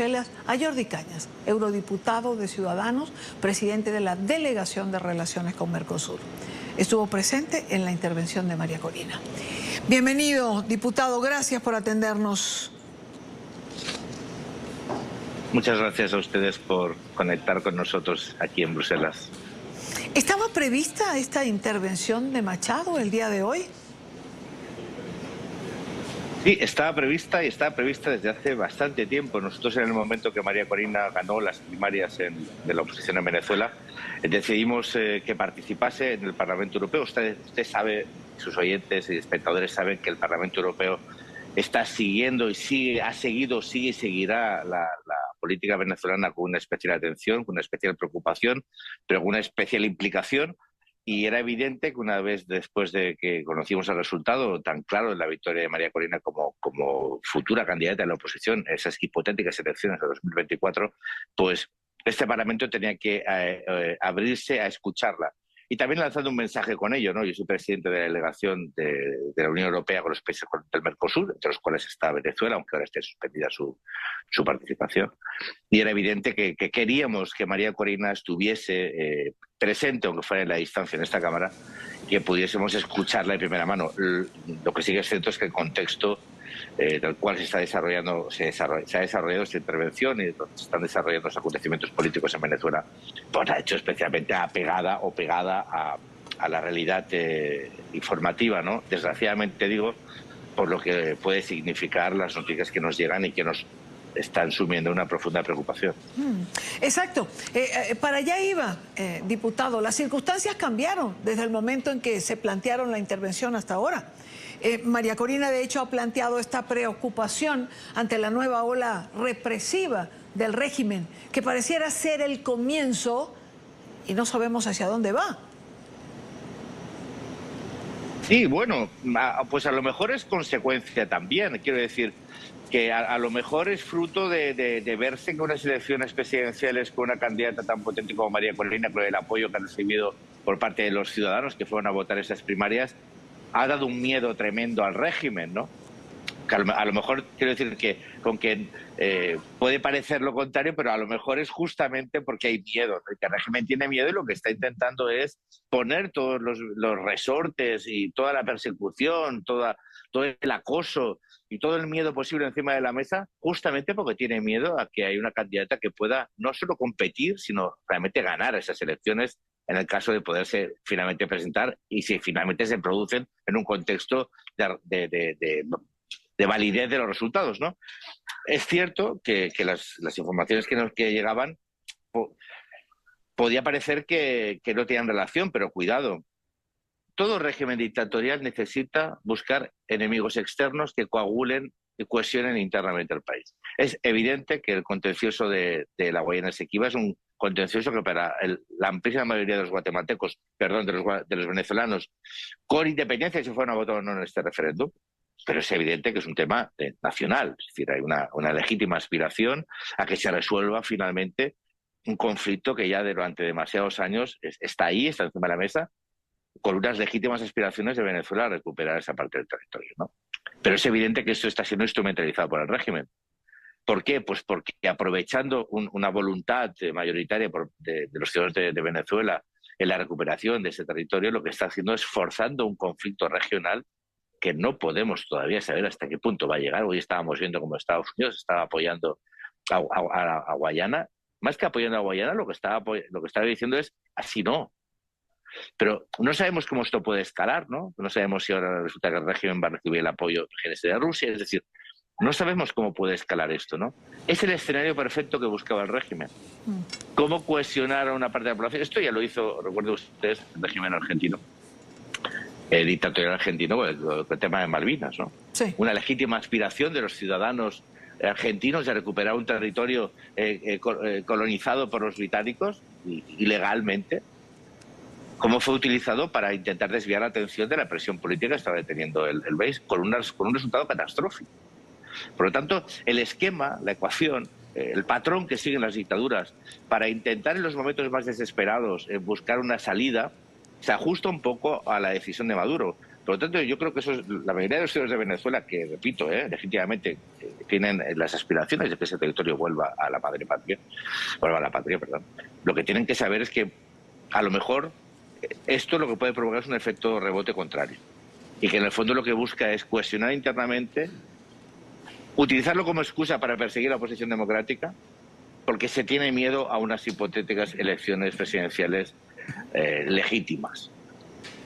a Jordi Cañas, eurodiputado de Ciudadanos, presidente de la Delegación de Relaciones con Mercosur. Estuvo presente en la intervención de María Corina. Bienvenido, diputado, gracias por atendernos. Muchas gracias a ustedes por conectar con nosotros aquí en Bruselas. ¿Estaba prevista esta intervención de Machado el día de hoy? Sí, estaba prevista y estaba prevista desde hace bastante tiempo. Nosotros, en el momento que María Corina ganó las primarias de la oposición en Venezuela, decidimos que participase en el Parlamento Europeo. Usted sabe, sus oyentes y espectadores saben que el Parlamento Europeo está siguiendo y sigue y seguirá la política venezolana con una especial atención, con una especial preocupación, pero con una especial implicación. Y era evidente que una vez después de que conocimos el resultado tan claro de la victoria de María Corina como futura candidata de la oposición, esas hipotéticas elecciones de 2024, pues este Parlamento tenía que abrirse a escucharla. Y también lanzando un mensaje con ello, ¿no? Yo soy presidente de la delegación de la Unión Europea con los países del Mercosur, entre los cuales está Venezuela, aunque ahora esté suspendida su participación. Y era evidente que queríamos que María Corina estuviese presente, aunque fuera en la distancia en esta Cámara, y que pudiésemos escucharla de primera mano. Lo que sí que es cierto es que el contexto del cual se ha desarrollado esta intervención y donde se están desarrollando los acontecimientos políticos en Venezuela, pues ha hecho especialmente pegada a la realidad informativa, ¿no? Desgraciadamente digo, por lo que puede significar las noticias que nos llegan y que nos están sumiendo una profunda preocupación. Exacto. Para allá iba, diputado. Las circunstancias cambiaron desde el momento en que se plantearon la intervención hasta ahora. María Corina, de hecho, ha planteado esta preocupación ante la nueva ola represiva del régimen, que pareciera ser el comienzo y no sabemos hacia dónde va. Sí, bueno, pues a lo mejor es consecuencia también, quiero decir, que a lo mejor es fruto de verse en unas elecciones presidenciales con una candidata tan potente como María Corina, con el apoyo que ha recibido por parte de los ciudadanos que fueron a votar esas primarias, ha dado un miedo tremendo al régimen, ¿no? Que a lo mejor, quiero decir que puede parecer lo contrario, pero a lo mejor es justamente porque hay miedo, ¿no? Que el régimen tiene miedo y lo que está intentando es poner todos los resortes y toda la persecución, todo el acoso y todo el miedo posible encima de la mesa, justamente porque tiene miedo a que haya una candidata que pueda no solo competir, sino realmente ganar esas elecciones en el caso de poderse finalmente presentar y si finalmente se producen en un contexto de validez de los resultados, ¿no? Es cierto que las informaciones que llegaban podía parecer que no tenían relación, pero cuidado. Todo régimen dictatorial necesita buscar enemigos externos que coagulen y cohesionen internamente el país. Es evidente que el contencioso de la Guayana Esequiba es un contencioso que para la amplísima mayoría de los guatemaltecos, perdón, de los venezolanos, con independencia si fueron a votar o no en este referéndum, pero es evidente que es un tema nacional. Es decir, hay una legítima aspiración a que se resuelva finalmente un conflicto que ya durante demasiados años está ahí, está encima de la mesa, con unas legítimas aspiraciones de Venezuela a recuperar esa parte del territorio, ¿no? Pero es evidente que esto está siendo instrumentalizado por el régimen. ¿Por qué? Pues porque aprovechando una voluntad mayoritaria de los ciudadanos de Venezuela en la recuperación de ese territorio, lo que está haciendo es forzando un conflicto regional que no podemos todavía saber hasta qué punto va a llegar. Hoy estábamos viendo cómo Estados Unidos estaba apoyando a Guayana. Más que apoyando a Guayana, lo que estaba diciendo es así no. Pero no sabemos cómo esto puede escalar, ¿no? No sabemos si ahora resulta que el régimen va a recibir el apoyo de Rusia. Es decir, no sabemos cómo puede escalar esto, ¿no? Es el escenario perfecto que buscaba el régimen. ¿Cómo cohesionar a una parte de la población? Esto ya lo hizo, recuerden ustedes, el régimen argentino, el dictatorial argentino, el tema de Malvinas, ¿no? Sí. Una legítima aspiración de los ciudadanos argentinos de recuperar un territorio colonizado por los británicos ilegalmente, cómo fue utilizado para intentar desviar la atención de la presión política que estaba teniendo el país con un resultado catastrófico. Por lo tanto, el esquema, la ecuación, el patrón que siguen las dictaduras para intentar en los momentos más desesperados buscar una salida, se ajusta un poco a la decisión de Maduro. Por lo tanto, yo creo que eso es, la mayoría de los ciudadanos de Venezuela, que repito, legítimamente tienen las aspiraciones de que ese territorio vuelva a la madre patria, vuelva a la patria, perdón. Lo que tienen que saber es que a lo mejor esto lo que puede provocar es un efecto rebote contrario. Y que en el fondo lo que busca es cuestionar internamente, utilizarlo como excusa para perseguir la oposición democrática, porque se tiene miedo a unas hipotéticas elecciones presidenciales legítimas.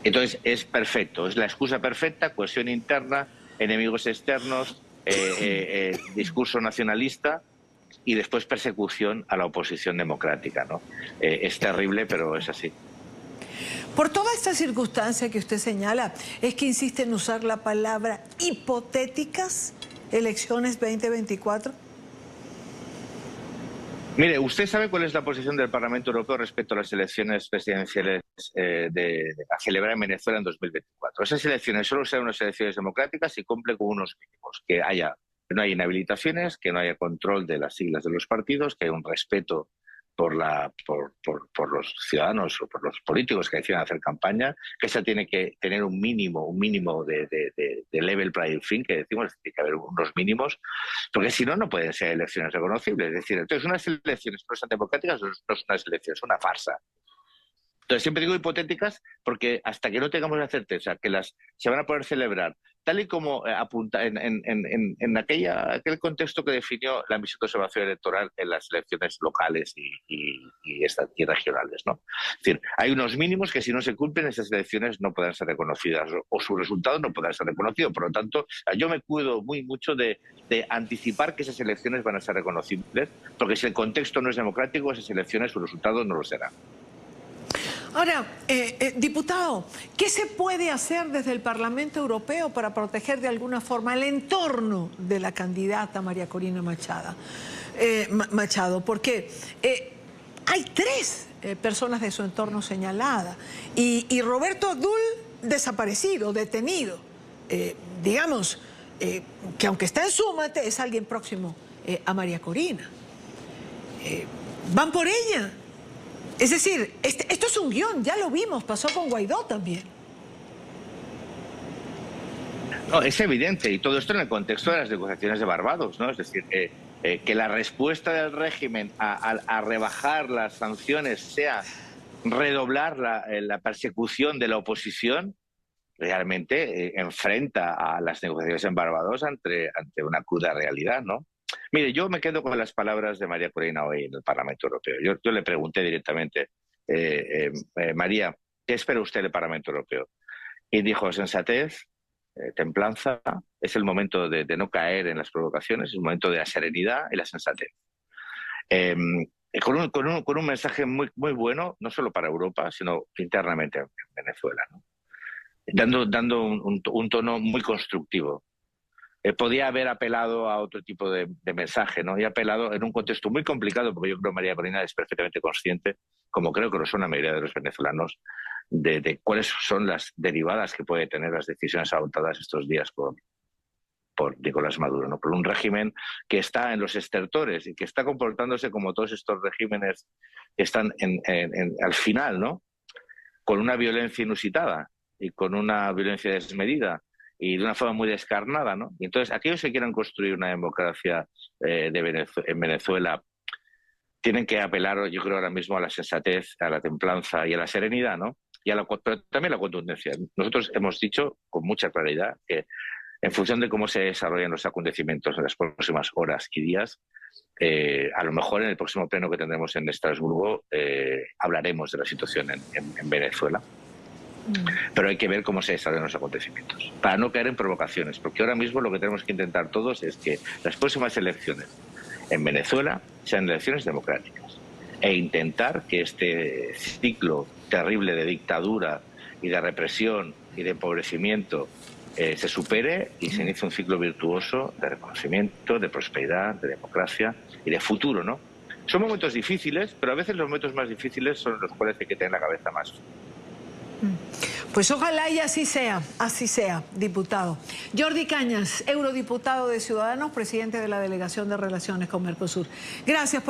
Entonces es perfecto, es la excusa perfecta, cohesión interna, enemigos externos, discurso nacionalista y después persecución a la oposición democrática, ¿no? Es terrible, pero es así. Por toda esta circunstancia que usted señala, es que insiste en usar la palabra hipotéticas elecciones 2024. Mire, ¿usted sabe cuál es la posición del Parlamento Europeo respecto a las elecciones presidenciales a celebrar en Venezuela en 2024? Esas elecciones solo serán unas elecciones democráticas y cumplen con unos mínimos, que no haya inhabilitaciones, que no haya control de las siglas de los partidos, que haya un respeto por los ciudadanos o por los políticos que deciden hacer campaña, que esa tiene que tener un mínimo de level playing field, que decimos, tiene que haber unos mínimos, porque si no, no pueden ser elecciones reconocibles. Es decir, entonces unas elecciones que no son democráticas no son unas elecciones, es una farsa. Entonces siempre digo hipotéticas porque hasta que no tengamos la certeza que se van a poder celebrar tal y como apunta en aquel contexto que definió la misión de observación electoral en las elecciones locales y regionales, ¿no? Es decir, hay unos mínimos que si no se cumplen esas elecciones no podrán ser reconocidas o sus resultados no podrán ser reconocidos. Por lo tanto, yo me cuido mucho de anticipar que esas elecciones van a ser reconocibles, porque si el contexto no es democrático, esas elecciones, sus resultados no lo serán. Ahora, diputado, ¿qué se puede hacer desde el Parlamento Europeo para proteger de alguna forma el entorno de la candidata María Corina Machado? Porque hay 3 personas de su entorno señaladas y Roberto Abdul desaparecido, detenido. Digamos que aunque está en Súmate, es alguien próximo a María Corina. Van por ella. Es decir, esto es un guión, ya lo vimos, pasó con Guaidó también. No, es evidente, y todo esto en el contexto de las negociaciones de Barbados, ¿no? Es decir, que la respuesta del régimen a rebajar las sanciones sea redoblar la persecución de la oposición, realmente enfrenta a las negociaciones en Barbados ante una cruda realidad, ¿no? Mire, yo me quedo con las palabras de María Corina hoy en el Parlamento Europeo. Yo le pregunté directamente, María, ¿qué espera usted del Parlamento Europeo? Y dijo, sensatez, templanza, es el momento de no caer en las provocaciones, es el momento de la serenidad y la sensatez. Con un mensaje muy bueno, no solo para Europa, sino internamente en Venezuela, ¿no? Dando un tono muy constructivo. Podía haber apelado a otro tipo de mensaje, ¿no? Y ha apelado en un contexto muy complicado, porque yo creo que María Corina es perfectamente consciente, como creo que lo son la mayoría de los venezolanos, de cuáles son las derivadas que puede tener las decisiones adoptadas estos días por Nicolás Maduro, ¿no? Por un régimen que está en los estertores y que está comportándose como todos estos regímenes que están al final, ¿no? Con una violencia inusitada y con una violencia desmedida y de una forma muy descarnada, ¿no? Y entonces, aquellos que quieran construir una democracia en Venezuela tienen que apelar, yo creo, ahora mismo a la sensatez, a la templanza y a la serenidad, ¿no? Pero también a la contundencia. Nosotros hemos dicho con mucha claridad que en función de cómo se desarrollan los acontecimientos en las próximas horas y días, a lo mejor en el próximo pleno que tendremos en Estrasburgo hablaremos de la situación en Venezuela. Pero hay que ver cómo se desarrollan los acontecimientos, para no caer en provocaciones, porque ahora mismo lo que tenemos que intentar todos es que las próximas elecciones en Venezuela sean elecciones democráticas e intentar que este ciclo terrible de dictadura y de represión y de empobrecimiento se supere y se inicie un ciclo virtuoso de reconocimiento, de prosperidad, de democracia y de futuro, ¿no? Son momentos difíciles, pero a veces los momentos más difíciles son los cuales hay que tener la cabeza más. Pues ojalá y así sea, diputado. Jordi Cañas, eurodiputado de Ciudadanos, presidente de la Delegación de Relaciones con Mercosur. Gracias por